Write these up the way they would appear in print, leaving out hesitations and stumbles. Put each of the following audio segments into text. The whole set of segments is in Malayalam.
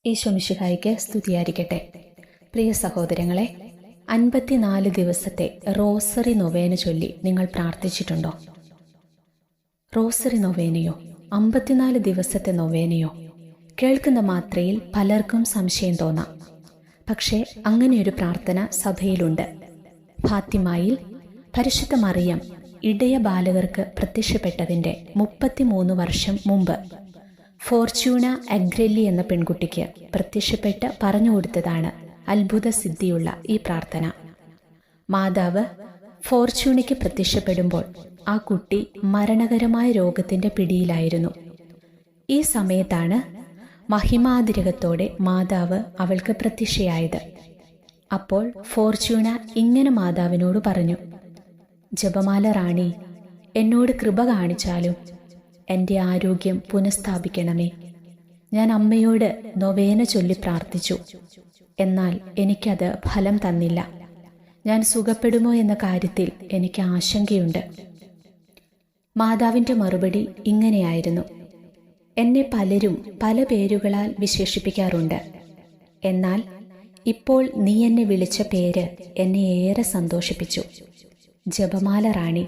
ഈശോ മിശിഹായ്ക്ക് സ്തുതിയായിരിക്കട്ടെ. പ്രിയ സഹോദരങ്ങളെ, 54 ദിവസത്തെ റോസറി നൊവേന ചൊല്ലി നിങ്ങൾ പ്രാർത്ഥിച്ചിട്ടുണ്ടോ? റോസറി നൊവേനയോ 54 ദിവസത്തെ നൊവേനയോ? കേൾക്കുന്ന മാത്രയിൽ പലർക്കും സംശയം തോന്നാം. പക്ഷേ അങ്ങനെയൊരു പ്രാർത്ഥന സഭയിലുണ്ട്. ഫാത്തിമായിൽ പരിശുദ്ധ മറിയം ഇടയ ബാലകർക്ക് പ്രത്യക്ഷപ്പെട്ടതിൻ്റെ 33 വർഷം മുമ്പ് ഫോർച്യൂണ അഗ്രല്ലി എന്ന പെൺകുട്ടിക്ക് പ്രത്യക്ഷപ്പെട്ട് പറഞ്ഞുകൊടുത്തതാണ് അത്ഭുത സിദ്ധിയുള്ള ഈ പ്രാർത്ഥന. മാതാവ് ഫോർച്യൂണയ്ക്ക് പ്രത്യക്ഷപ്പെടുമ്പോൾ ആ കുട്ടി മരണകരമായ രോഗത്തിൻ്റെ പിടിയിലായിരുന്നു. ഈ സമയത്താണ് മഹിമാതിരകത്തോടെ മാതാവ് അവൾക്ക് പ്രത്യക്ഷയായത്. അപ്പോൾ ഫോർച്യൂണ ഇങ്ങനെ മാതാവിനോട് പറഞ്ഞു: ജപമാല റാണി, എന്നോട് കൃപ കാണിച്ചാലും എൻ്റെ ആരോഗ്യം പുനഃസ്ഥാപിക്കണമേ. ഞാൻ അമ്മയോട് നൊവേന ചൊല്ലി പ്രാർത്ഥിച്ചു, എന്നാൽ എനിക്കത് ഫലം തന്നില്ല. ഞാൻ സുഖപ്പെടുമോ എന്ന കാര്യത്തിൽ എനിക്ക് ആശങ്കയുണ്ട്. മാതാവിൻ്റെ മറുപടി ഇങ്ങനെയായിരുന്നു: എന്നെ പലരും പല പേരുകളാൽ വിശേഷിപ്പിക്കാറുണ്ട്. എന്നാൽ ഇപ്പോൾ നീ എന്നെ വിളിച്ച പേര് എന്നെ ഏറെ സന്തോഷിപ്പിച്ചു. ജപമാല റാണി.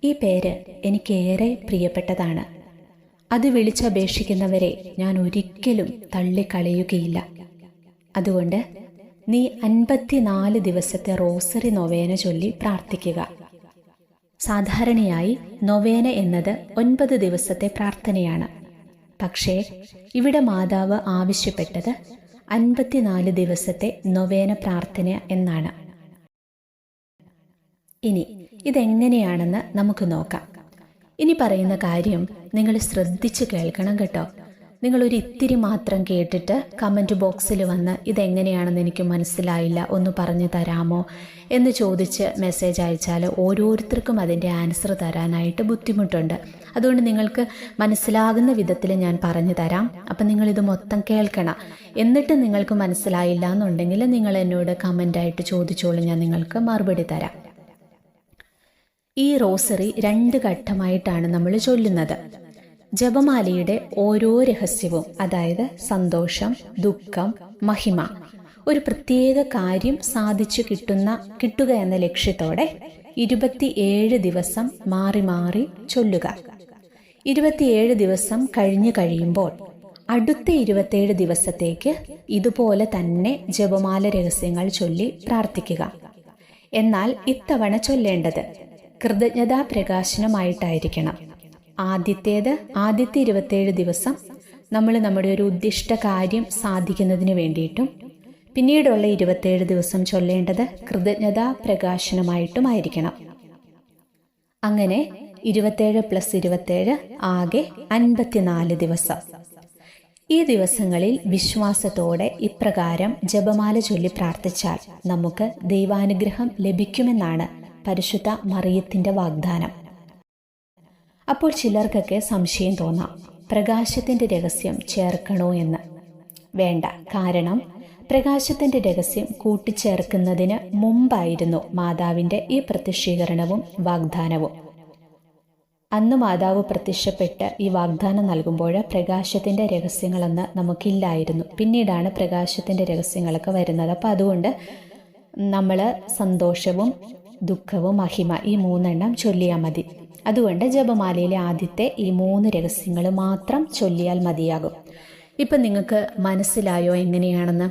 ഈ പേര് എനിക്കേറെ പ്രിയപ്പെട്ടതാണ്. അത് വിളിച്ചപേക്ഷിക്കുന്നവരെ ഞാൻ ഒരിക്കലും തള്ളിക്കളയുകയില്ല. അതുകൊണ്ട് നീ 54 ദിവസത്തെ റോസറി നൊവേന ചൊല്ലി പ്രാർത്ഥിക്കുക. സാധാരണയായി നൊവേന എന്നത് 9 ദിവസത്തെ പ്രാർത്ഥനയാണ്. പക്ഷേ ഇവിടെ മാതാവ് ആവശ്യപ്പെട്ടത് 54 ദിവസത്തെ നൊവേന പ്രാർത്ഥന എന്നാണ്. ഇനി ഇതെങ്ങനെയാണെന്ന് നമുക്ക് നോക്കാം. ഇനി പറയുന്ന കാര്യം നിങ്ങൾ ശ്രദ്ധിച്ച് കേൾക്കണം കേട്ടോ. നിങ്ങളൊരു ഇത്തിരി മാത്രം കേട്ടിട്ട് കമൻറ്റ് ബോക്സിൽ വന്ന് ഇതെങ്ങനെയാണെന്ന് എനിക്ക് മനസ്സിലായില്ല, ഒന്ന് പറഞ്ഞു തരാമോ എന്ന് ചോദിച്ച് മെസ്സേജ് അയച്ചാൽ ഓരോരുത്തർക്കും അതിൻ്റെ ആൻസർ തരാനായിട്ട് ബുദ്ധിമുട്ടുണ്ട്. അതുകൊണ്ട് നിങ്ങൾക്ക് മനസ്സിലാകുന്ന വിധത്തിൽ ഞാൻ പറഞ്ഞു തരാം. അപ്പം നിങ്ങളിത് മൊത്തം കേൾക്കണം. എന്നിട്ട് നിങ്ങൾക്ക് മനസ്സിലായില്ല എന്നുണ്ടെങ്കിൽ നിങ്ങൾ എന്നോട് കമൻ്റായിട്ട് ചോദിച്ചോളൂ, ഞാൻ നിങ്ങൾക്ക് മറുപടി തരാം. ഈ റോസറി 2 ഘട്ടമായിട്ടാണ് നമ്മൾ ചൊല്ലുന്നത്. ജപമാലയുടെ ഓരോ രഹസ്യവും, അതായത് സന്തോഷം, ദുഃഖം, മഹിമ, ഒരു പ്രത്യേക കാര്യം സാധിച്ചു കിട്ടുക എന്ന ലക്ഷ്യത്തോടെ 27 ദിവസം മാറി മാറി ചൊല്ലുക. 27 ദിവസം കഴിഞ്ഞു കഴിയുമ്പോൾ അടുത്ത 27 ദിവസത്തേക്ക് ഇതുപോലെ തന്നെ ജപമാല രഹസ്യങ്ങൾ ചൊല്ലി പ്രാർത്ഥിക്കുക. എന്നാൽ ഇത്തവണ ചൊല്ലേണ്ടത് കൃതജ്ഞതാ പ്രകാശനമായിട്ടായിരിക്കണം. ആദ്യത്തെ 27 ദിവസം നമ്മൾ നമ്മുടെ ഒരു ഉദ്ദിഷ്ട കാര്യം സാധിക്കുന്നതിന് വേണ്ടിയിട്ടും, പിന്നീടുള്ള 27 ദിവസം ചൊല്ലേണ്ടത് കൃതജ്ഞതാ പ്രകാശനമായിട്ടുമായിരിക്കണം. അങ്ങനെ 27 + 27 ആകെ 54 ദിവസം. ഈ ദിവസങ്ങളിൽ വിശ്വാസത്തോടെ ഇപ്രകാരം ജപമാല ചൊല്ലി പ്രാർത്ഥിച്ചാൽ നമുക്ക് ദൈവാനുഗ്രഹം ലഭിക്കുമെന്നാണ് പരിശുദ്ധ മറിയത്തിൻ്റെ വാഗ്ദാനം. അപ്പോൾ ചിലർക്കൊക്കെ സംശയം തോന്നാം, പ്രകാശത്തിൻ്റെ രഹസ്യം ചേർക്കണോ എന്ന്. വേണ്ട. കാരണം പ്രകാശത്തിൻ്റെ രഹസ്യം കൂട്ടിച്ചേർക്കുന്നതിന് മുമ്പായിരുന്നു മാതാവിൻ്റെ ഈ പ്രത്യക്ഷീകരണവും വാഗ്ദാനവും. അന്ന് മാതാവ് പ്രത്യക്ഷപ്പെട്ട് ഈ വാഗ്ദാനം നൽകുമ്പോൾ പ്രകാശത്തിൻ്റെ രഹസ്യങ്ങളെന്ന് നമുക്കില്ലായിരുന്നു. പിന്നീടാണ് പ്രകാശത്തിൻ്റെ രഹസ്യങ്ങളൊക്കെ വരുന്നത്. അപ്പോൾ അതുകൊണ്ട് നമ്മൾ സന്തോഷവും ദുഃഖവും മഹിമ ഈ 3 ചൊല്ലിയാൽ മതി. അതുകൊണ്ട് ജപമാലയിലെ ആദ്യത്തെ ഈ 3 രഹസ്യങ്ങൾ മാത്രം ചൊല്ലിയാൽ മതിയാകും. ഇപ്പം നിങ്ങൾക്ക് മനസ്സിലായോ എങ്ങനെയാണെന്ന്?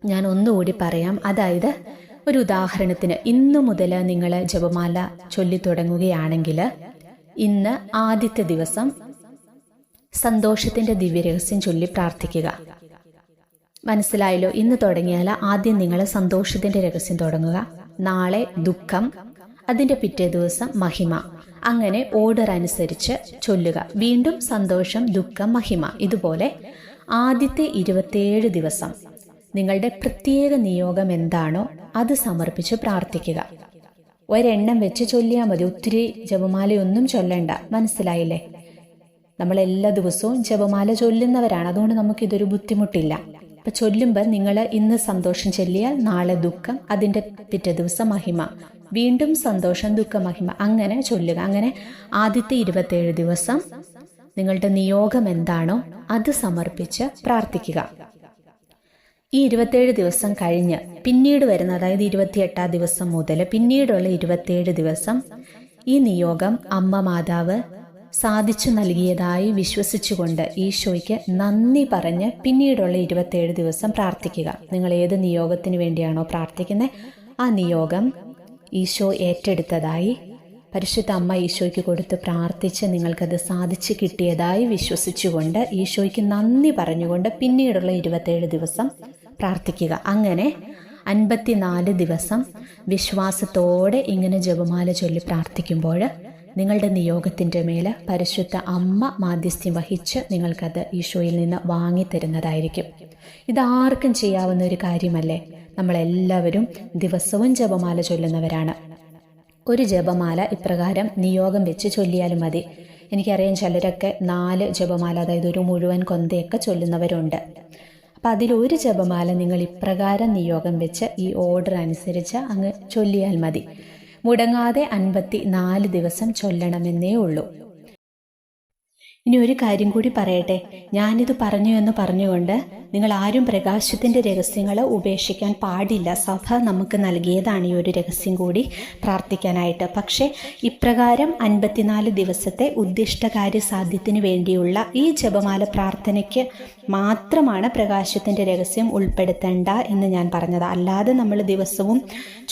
ഞാൻ ഒന്നുകൂടി പറയാം. അതായത് ഒരു ഉദാഹരണത്തിന്, ഇന്നു മുതൽ നിങ്ങൾ ജപമാല ചൊല്ലി തുടങ്ങുകയാണെങ്കിൽ ഇന്ന് ആദ്യത്തെ ദിവസം സന്തോഷത്തിൻ്റെ ദിവ്യരഹസ്യം ചൊല്ലി പ്രാർത്ഥിക്കുക. മനസ്സിലായല്ലോ? ഇന്ന് തുടങ്ങിയാൽ ആദ്യം നിങ്ങൾ സന്തോഷത്തിൻ്റെ രഹസ്യം തുടങ്ങുക, നാളെ ദുഃഖം, അതിൻ്റെ പിറ്റേ ദിവസം മഹിമ, അങ്ങനെ ഓർഡർ അനുസരിച്ച് ചൊല്ലുക. വീണ്ടും സന്തോഷം, ദുഃഖം, മഹിമ. ഇതുപോലെ ആദ്യത്തെ 27 ദിവസം നിങ്ങളുടെ പ്രത്യേക നിയോഗം എന്താണോ അത് സമർപ്പിച്ച് പ്രാർത്ഥിക്കുക. ഒരെണ്ണം വെച്ച് ചൊല്ലിയാൽ മതി. ഒത്തിരി ജപമാലയൊന്നും ചൊല്ലണ്ട. മനസ്സിലായില്ലേ? നമ്മളെല്ലാ ദിവസവും ജപമാല ചൊല്ലുന്നവരാണ്. അതുകൊണ്ട് നമുക്കിതൊരു ബുദ്ധിമുട്ടില്ല. അപ്പം ചൊല്ലുമ്പോൾ നിങ്ങൾ ഇന്ന് സന്തോഷം ചൊല്ലിയാൽ നാളെ ദുഃഖം, അതിൻ്റെ പിറ്റേ ദിവസം മഹിമ, വീണ്ടും സന്തോഷം, ദുഃഖം, മഹിമ, അങ്ങനെ ചൊല്ലുക. അങ്ങനെ ആദ്യത്തെ 27 ദിവസം നിങ്ങളുടെ നിയോഗം എന്താണോ അത് സമർപ്പിച്ച് പ്രാർത്ഥിക്കുക. ഈ 27 ദിവസം കഴിഞ്ഞ് പിന്നീട് വരുന്ന, അതായത് 28ാം ദിവസം മുതൽ പിന്നീടുള്ള 27 ദിവസം ഈ നിയോഗം അമ്മ മാതാവ് സാധിച്ചു നൽകിയതായി വിശ്വസിച്ചുകൊണ്ട് ഈശോയ്ക്ക് നന്ദി പറഞ്ഞ് പിന്നീടുള്ള 27 ദിവസം പ്രാർത്ഥിക്കുക. നിങ്ങൾ ഏത് നിയോഗത്തിന് വേണ്ടിയാണോ പ്രാർത്ഥിക്കുന്നത് ആ നിയോഗം ഈശോ ഏറ്റെടുത്തതായി, പരിശുദ്ധ അമ്മ ഈശോയ്ക്ക് കൊടുത്ത് പ്രാർത്ഥിച്ച് നിങ്ങൾക്കത് സാധിച്ചു കിട്ടിയതായി വിശ്വസിച്ചുകൊണ്ട് ഈശോയ്ക്ക് നന്ദി പറഞ്ഞുകൊണ്ട് പിന്നീടുള്ള 27 ദിവസം പ്രാർത്ഥിക്കുക. അങ്ങനെ 54 ദിവസം വിശ്വാസത്തോടെ ഇങ്ങനെ ജപമാല ചൊല്ലി പ്രാർത്ഥിക്കുമ്പോൾ നിങ്ങളുടെ നിയോഗത്തിൻ്റെ മേൽ പരിശുദ്ധ അമ്മ മാധ്യസ്ഥ്യം വഹിച്ച് നിങ്ങൾക്കത് ഈശോയിൽ നിന്ന് വാങ്ങിത്തരുന്നതായിരിക്കും. ഇതാർക്കും ചെയ്യാവുന്ന ഒരു കാര്യമല്ലേ? നമ്മളെല്ലാവരും ദിവസവും ജപമാല ചൊല്ലുന്നവരാണ്. ഒരു ജപമാല ഇപ്രകാരം നിയോഗം വെച്ച് ചൊല്ലിയാലും മതി. എനിക്കറിയാം ചിലരൊക്കെ 4 ജപമാല, അതായത് ഒരു മുഴുവൻ കൊന്തയൊക്കെ ചൊല്ലുന്നവരുണ്ട്. അപ്പം അതിലൊരു ജപമാല നിങ്ങൾ ഇപ്രകാരം നിയോഗം വെച്ച് ഈ ഓർഡർ അനുസരിച്ച് അങ്ങ് ചൊല്ലിയാൽ മതി. മുടങ്ങാതെ 54 ദിവസം ചൊല്ലണമെന്നേ ഉള്ളൂ. ഇനി ഒരു കാര്യം കൂടി പറയട്ടെ. ഞാനിത് പറഞ്ഞു എന്ന് പറഞ്ഞുകൊണ്ട് നിങ്ങൾ ആരും പ്രകാശത്തിൻ്റെ രഹസ്യങ്ങൾ ഉപേക്ഷിക്കാൻ പാടില്ല. സഭ നമുക്ക് നൽകിയതാണ് ഈ ഒരു രഹസ്യം കൂടി പ്രാർത്ഥിക്കാനായിട്ട്. പക്ഷേ ഇപ്രകാരം 54 ദിവസത്തെ ഉദ്ദിഷ്ടകാര്യ സാധ്യത്തിന് വേണ്ടിയുള്ള ഈ ജപമാല പ്രാർത്ഥനയ്ക്ക് മാത്രമാണ് പ്രകാശത്തിൻ്റെ രഹസ്യം ഉൾപ്പെടുത്തേണ്ട എന്ന് ഞാൻ പറഞ്ഞത്. അല്ലാതെ നമ്മൾ ദിവസവും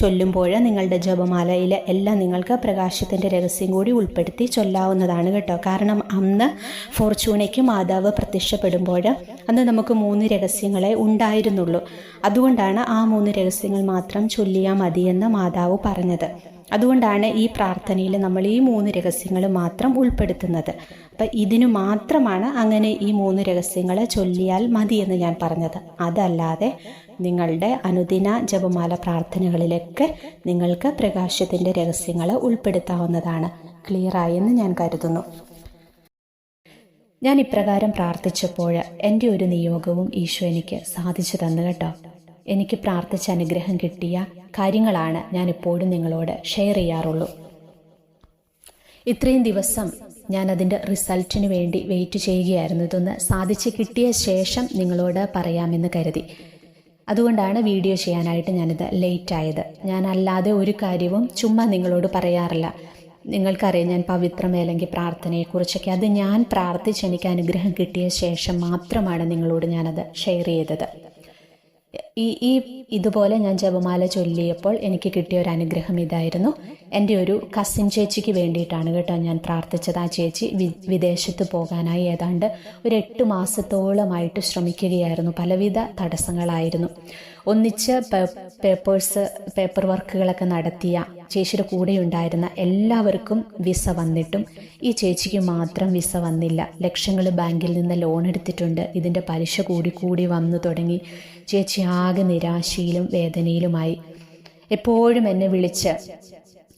ചൊല്ലുമ്പോൾ നിങ്ങളുടെ ജപമാലയിൽ എല്ലാം നിങ്ങൾക്ക് പ്രകാശത്തിൻ്റെ രഹസ്യം കൂടി ഉൾപ്പെടുത്തി ചൊല്ലാവുന്നതാണ് കേട്ടോ. കാരണം അന്ന് ഫോർച്യൂണയ്ക്ക് മാതാവ് പ്രത്യക്ഷപ്പെടുമ്പോൾ അന്ന് നമുക്ക് 3 രഹസ്യങ്ങളെ ഉണ്ടായിരുന്നുള്ളൂ. അതുകൊണ്ടാണ് ആ 3 രഹസ്യങ്ങൾ മാത്രം ചൊല്ലിയാൽ മതിയെന്ന് മാതാവ് പറഞ്ഞത്. അതുകൊണ്ടാണ് ഈ പ്രാർത്ഥനയിൽ നമ്മൾ ഈ 3 രഹസ്യങ്ങൾ മാത്രം ഉൾപ്പെടുത്തുന്നത്. അപ്പം ഇതിനു മാത്രമാണ് അങ്ങനെ ഈ 3 രഹസ്യങ്ങൾ ചൊല്ലിയാൽ മതിയെന്ന് ഞാൻ പറഞ്ഞത്. അതല്ലാതെ നിങ്ങളുടെ അനുദിന ജപമാല പ്രാർത്ഥനകളിലൊക്കെ നിങ്ങൾക്ക് പ്രകാശത്തിൻ്റെ രഹസ്യങ്ങൾ ഉൾപ്പെടുത്താവുന്നതാണ്. ക്ലിയറായെന്ന് ഞാൻ കരുതുന്നു. ഞാൻ ഇപ്രകാരം പ്രാർത്ഥിച്ചപ്പോൾ എൻ്റെ ഒരു നിയോഗവും ഈശോ എനിക്ക് സാധിച്ചു തന്നു കേട്ടോ. എനിക്ക് പ്രാർത്ഥിച്ച അനുഗ്രഹം കിട്ടിയ കാര്യങ്ങളാണ് ഞാൻ എപ്പോഴും നിങ്ങളോട് ഷെയർ ചെയ്യാറുള്ളൂ. ഇത്രയും ദിവസം ഞാൻ അതിൻ്റെ റിസൾട്ടിന് വേണ്ടി വെയിറ്റ് ചെയ്യുകയായിരുന്നു. ഇതൊന്ന് സാധിച്ചു കിട്ടിയ ശേഷം നിങ്ങളോട് പറയാമെന്ന് കരുതി. അതുകൊണ്ടാണ് വീഡിയോ ചെയ്യാനായിട്ട് ഞാനിത് ലേറ്റായത്. ഞാൻ അല്ലാതെ ഒരു കാര്യവും ചുമ്മാ നിങ്ങളോട് പറയാറില്ല. നിങ്ങൾക്കറിയാം ഞാൻ പവിത്രമേലങ്കി പ്രാർത്ഥനയെക്കുറിച്ചൊക്കെ അത് ഞാൻ പ്രാർത്ഥിച്ച് എനിക്ക് അനുഗ്രഹം കിട്ടിയ ശേഷം മാത്രമാണ് നിങ്ങളോട് ഞാനത് ഷെയർ ചെയ്തത്. ഇതുപോലെ ഞാൻ ജപമാല ചൊല്ലിയപ്പോൾ എനിക്ക് കിട്ടിയ ഒരു അനുഗ്രഹം ഇതായിരുന്നു. എൻ്റെ ഒരു കസിൻ ചേച്ചിക്ക് വേണ്ടിയിട്ടാണ് കേട്ടോ ഞാൻ പ്രാർത്ഥിച്ചത്. ആ ചേച്ചി വിദേശത്ത് പോകാനായി ഏതാണ്ട് ഒരു 8 മാസത്തോളമായിട്ട് ശ്രമിക്കുകയായിരുന്നു. പലവിധ തടസ്സങ്ങളായിരുന്നു. ഒന്നിച്ച് പേപ്പർ വർക്കുകളൊക്കെ നടത്തിയ ചേച്ചിയുടെ കൂടെയുണ്ടായിരുന്ന എല്ലാവർക്കും വിസ വന്നിട്ടും ഈ ചേച്ചിക്ക് മാത്രം വിസ വന്നില്ല. ലക്ഷങ്ങൾ ബാങ്കിൽ നിന്ന് ലോൺ എടുത്തിട്ടുണ്ട്. ഇതിൻ്റെ പലിശ കൂടി വന്നു തുടങ്ങി. ചേച്ചി ആകെ നിരാശയിലും വേദനയിലുമായി. എപ്പോഴും എന്നെ വിളിച്ച്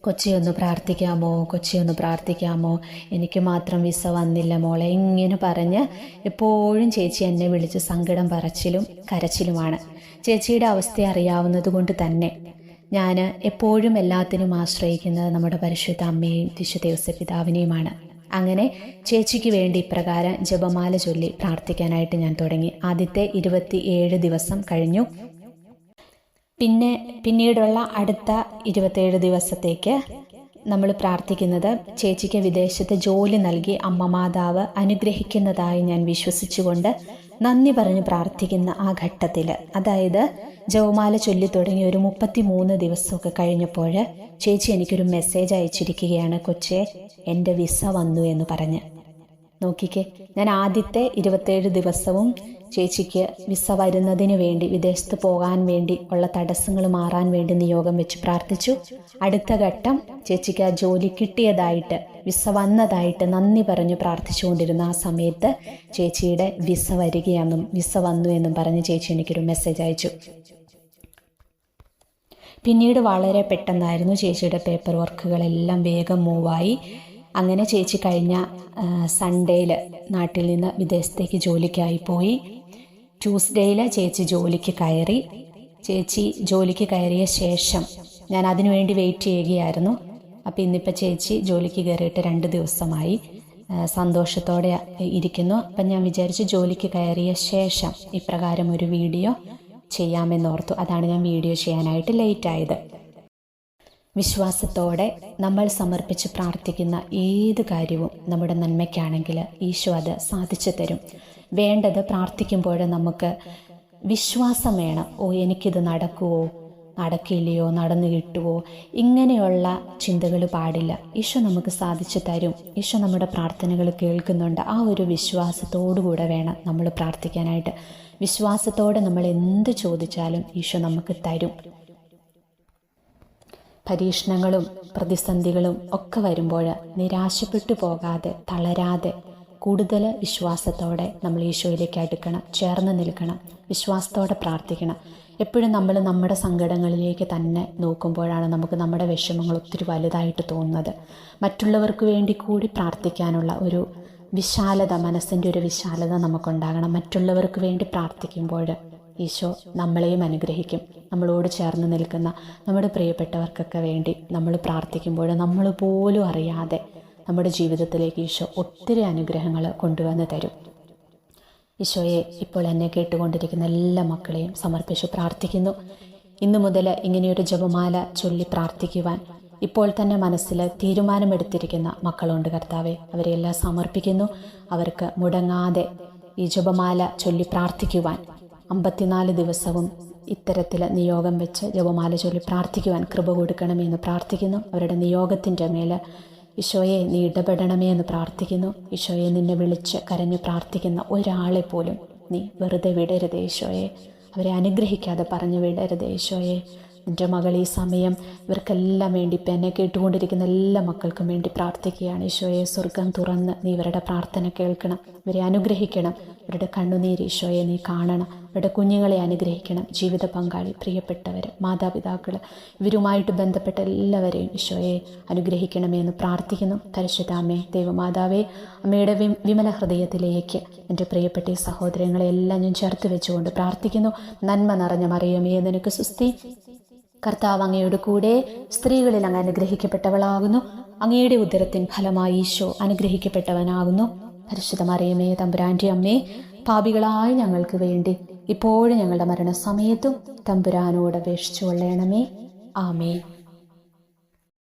കൊച്ചിയൊന്ന് പ്രാർത്ഥിക്കാമോ, എനിക്ക് മാത്രം വിസ വന്നില്ല മോളെ, ഇങ്ങനെ പറഞ്ഞ് എപ്പോഴും ചേച്ചി എന്നെ വിളിച്ച് സങ്കടം പറച്ചിലും കരച്ചിലുമാണ്. ചേച്ചിയുടെ അവസ്ഥ അറിയാവുന്നത് കൊണ്ട് തന്നെ ഞാൻ എപ്പോഴും എല്ലാത്തിനും ആശ്രയിക്കുന്നത് നമ്മുടെ പരിശുദ്ധ അമ്മയെയും വിശുദ്ധ ഔസേപ്പിതാവിനെയുമാണ്. അങ്ങനെ ചേച്ചിക്ക് വേണ്ടി ഇപ്രകാരം ജപമാല ചൊല്ലി പ്രാർത്ഥിക്കാനായിട്ട് ഞാൻ തുടങ്ങി. ആദ്യത്തെ 27 ദിവസം കഴിഞ്ഞു. പിന്നീടുള്ള അടുത്ത 27 ദിവസത്തേക്ക് നമ്മൾ പ്രാർത്ഥിക്കുന്നത് ചേച്ചിക്ക് വിദേശത്ത് ജോലി നൽകി അമ്മ മാതാവ് അനുഗ്രഹിക്കുന്നതായി ഞാൻ വിശ്വസിച്ചുകൊണ്ട് നന്ദി പറഞ്ഞ് പ്രാർത്ഥിക്കുന്ന ആ ഘട്ടത്തിൽ, അതായത് ജപമാല ചൊല്ലി തുടങ്ങി ഒരു 33 ദിവസമൊക്കെ കഴിഞ്ഞപ്പോൾ ചേച്ചി എനിക്കൊരു മെസ്സേജ് അയച്ചിരിക്കുകയാണ്, കൊച്ചേ എൻ്റെ വിസ വന്നു എന്ന് പറഞ്ഞ്. നോക്കിക്കേ, ഞാൻ ആദ്യത്തെ 27 ദിവസവും ചേച്ചിക്ക് വിസ വരുന്നതിന് വേണ്ടി, വിദേശത്ത് പോകാൻ വേണ്ടി ഉള്ള തടസ്സങ്ങൾ മാറാൻ വേണ്ടി നിയോഗം വെച്ച് പ്രാർത്ഥിച്ചു. അടുത്ത ഘട്ടം ചേച്ചിക്ക് ആ ജോലി കിട്ടിയതായിട്ട്, വിസ വന്നതായിട്ട് നന്ദി പറഞ്ഞു പ്രാർത്ഥിച്ചുകൊണ്ടിരുന്ന ആ സമയത്ത് ചേച്ചിയുടെ വിസ വരികയെന്നും വിസ വന്നു എന്നും പറഞ്ഞ് ചേച്ചി എനിക്കൊരു മെസ്സേജ് അയച്ചു. പിന്നീട് വളരെ പെട്ടെന്നായിരുന്നു ചേച്ചിയുടെ പേപ്പർ വർക്കുകളെല്ലാം വേഗം മൂവായി. അങ്ങനെ ചേച്ചി കഴിഞ്ഞ സൺഡേയിൽ നാട്ടിൽ നിന്ന് വിദേശത്തേക്ക് ജോലിക്കായി പോയി. ട്യൂസ്ഡേയിൽ ചേച്ചി ജോലിക്ക് കയറി. ചേച്ചി ജോലിക്ക് കയറിയ ശേഷം ഞാൻ അതിനുവേണ്ടി വെയിറ്റ് ചെയ്യുകയായിരുന്നു. അപ്പോൾ ഇന്നിപ്പോൾ ചേച്ചി ജോലിക്ക് കയറിയിട്ട് 2 ദിവസമായി. സന്തോഷത്തോടെ ഇരിക്കുന്നു. അപ്പം ഞാൻ വിചാരിച്ചു ജോലിക്ക് കയറിയ ശേഷം ഇപ്രകാരം ഒരു വീഡിയോ ചെയ്യാമെന്നോർത്തു. അതാണ് ഞാൻ വീഡിയോ ചെയ്യാനായിട്ട് ലേറ്റായത്. വിശ്വാസത്തോടെ നമ്മൾ സമർപ്പിച്ച് പ്രാർത്ഥിക്കുന്ന ഏത് കാര്യവും നമ്മുടെ നന്മയ്ക്കാണെങ്കിൽ ഈശോ അത് സാധിച്ചു തരും. വേണ്ടത് പ്രാർത്ഥിക്കുമ്പോൾ നമുക്ക് വിശ്വാസം വേണം. എനിക്കിത് നടക്കുമോ, നടക്കില്ലയോ, നടന്നു കിട്ടുമോ, ഇങ്ങനെയുള്ള ചിന്തകൾ പാടില്ല. ഈശോ നമുക്ക് സാധിച്ചു തരും. ഈശോ നമ്മുടെ പ്രാർത്ഥനകൾ കേൾക്കുന്നുണ്ട്. ആ ഒരു വിശ്വാസത്തോടുകൂടെ വേണം നമ്മൾ പ്രാർത്ഥിക്കാനായിട്ട്. വിശ്വാസത്തോടെ നമ്മൾ എന്ത് ചോദിച്ചാലും ഈശോ നമുക്ക് തരും. പരീക്ഷണങ്ങളും പ്രതിസന്ധികളും ഒക്കെ വരുമ്പോൾ നിരാശപ്പെട്ടു പോകാതെ, തളരാതെ, കൂടുതൽ വിശ്വാസത്തോടെ നമ്മൾ ഈശോയിലേക്ക് അടുക്കണം, ചേർന്ന് നിൽക്കണം, വിശ്വാസത്തോടെ പ്രാർത്ഥിക്കണം. എപ്പോഴും നമ്മൾ നമ്മുടെ സങ്കടങ്ങളിലേക്ക് തന്നെ നോക്കുമ്പോഴാണ് നമുക്ക് നമ്മുടെ വിഷമങ്ങൾ ഒത്തിരി വലുതായിട്ട് തോന്നുന്നത്. മറ്റുള്ളവർക്ക് വേണ്ടി കൂടി പ്രാർത്ഥിക്കാനുള്ള ഒരു വിശാലത, മനസ്സിൻ്റെ ഒരു വിശാലത നമുക്കുണ്ടാകണം. മറ്റുള്ളവർക്ക് വേണ്ടി പ്രാർത്ഥിക്കുമ്പോൾ ഈശോ നമ്മളെയും അനുഗ്രഹിക്കും. നമ്മളോട് ചേർന്ന് നിൽക്കുന്ന നമ്മുടെ പ്രിയപ്പെട്ടവർക്കൊക്കെ വേണ്ടി നമ്മൾ പ്രാർത്ഥിക്കുമ്പോൾ നമ്മൾ പോലും അറിയാതെ നമ്മുടെ ജീവിതത്തിലേക്ക് ഈശോ ഒത്തിരി അനുഗ്രഹങ്ങൾ കൊണ്ടുവന്ന് തരും. ഈശോയെ, ഇപ്പോൾ എന്നെ കേട്ടുകൊണ്ടിരിക്കുന്ന എല്ലാ മക്കളെയും സമർപ്പിച്ച് പ്രാർത്ഥിക്കുന്നു. ഇന്നു മുതൽ ഇങ്ങനെയൊരു ജപമാല ചൊല്ലി പ്രാർത്ഥിക്കുവാൻ ഇപ്പോൾ തന്നെ മനസ്സിൽ തീരുമാനമെടുത്തിരിക്കുന്ന മക്കളുണ്ട് കർത്താവെ. അവരെല്ലാം സമർപ്പിക്കുന്നു. അവർക്ക് മുടങ്ങാതെ ഈ ജപമാല ചൊല്ലി പ്രാർത്ഥിക്കുവാൻ 54 ദിവസവും ഇത്തരത്തിൽ നിയോഗം വെച്ച് ജപമാല ചൊല്ലി പ്രാർത്ഥിക്കുവാൻ കൃപ കൊടുക്കണമെന്ന് പ്രാർത്ഥിക്കുന്നു. അവരുടെ നിയോഗത്തിൻ്റെ മേൽ ഈശോയെ നീ ഇടപെടണമേ എന്ന് പ്രാർത്ഥിക്കുന്നു. ഈശോയെ, നിന്നെ വിളിച്ച് കരഞ്ഞ് പ്രാർത്ഥിക്കുന്ന ഒരാളെ പോലും നീ വെറുതെ വിടരുതേ ഈശോയെ. അവരെ അനുഗ്രഹിക്കാതെ പറഞ്ഞു വിടരുതേ ഈശോയെ. എൻ്റെ മകൾ ഈ സമയം ഇവർക്കെല്ലാം വേണ്ടി, ഇപ്പം എന്നെ കേട്ടുകൊണ്ടിരിക്കുന്ന എല്ലാ മക്കൾക്കും വേണ്ടി പ്രാർത്ഥിക്കുകയാണ്. ഈശോയെ, സ്വർഗം തുറന്ന് നീ ഇവരുടെ പ്രാർത്ഥന കേൾക്കണം, ഇവരെ അനുഗ്രഹിക്കണം. ഇവരുടെ കണ്ണുനീര് ഈശോയെ നീ കാണണം. ഇവരുടെ കുഞ്ഞുങ്ങളെ അനുഗ്രഹിക്കണം. ജീവിത പങ്കാളി, പ്രിയപ്പെട്ടവർ, മാതാപിതാക്കൾ, ഇവരുമായിട്ട് ബന്ധപ്പെട്ട എല്ലാവരെയും ഈശോയെ അനുഗ്രഹിക്കണമേ എന്ന് പ്രാർത്ഥിക്കുന്നു. പരിശുദ്ധ അമ്മേ, ദൈവമാതാവേ, അമ്മയുടെ വിമല ഹൃദയത്തിലേക്ക് എൻ്റെ പ്രിയപ്പെട്ട ഈ സഹോദരങ്ങളെ എല്ലാം ഞാൻ ചേർത്ത് വെച്ചുകൊണ്ട് പ്രാർത്ഥിക്കുന്നു. നന്മ നിറഞ്ഞ മറിയമേ, നിനക്ക് സുസ്തി, കർത്താവ് അങ്ങയുടെ കൂടെ, സ്ത്രീകളിൽ അങ്ങ് അനുഗ്രഹിക്കപ്പെട്ടവളാകുന്നു. അങ്ങയുടെ ഉദരത്തിൻ ഫലമായി ഈശോ അനുഗ്രഹിക്കപ്പെട്ടവനാകുന്നു. പരിശുദ്ധ മറിയമേ, തമ്പുരാൻ്റെ അമ്മേ, പാപികളായ ഞങ്ങൾക്ക് വേണ്ടി ഇപ്പോഴും ഞങ്ങളുടെ മരണസമയത്തും തമ്പുരാനോട് അപേക്ഷിച്ചു കൊള്ളണമേ. ആമേൻ.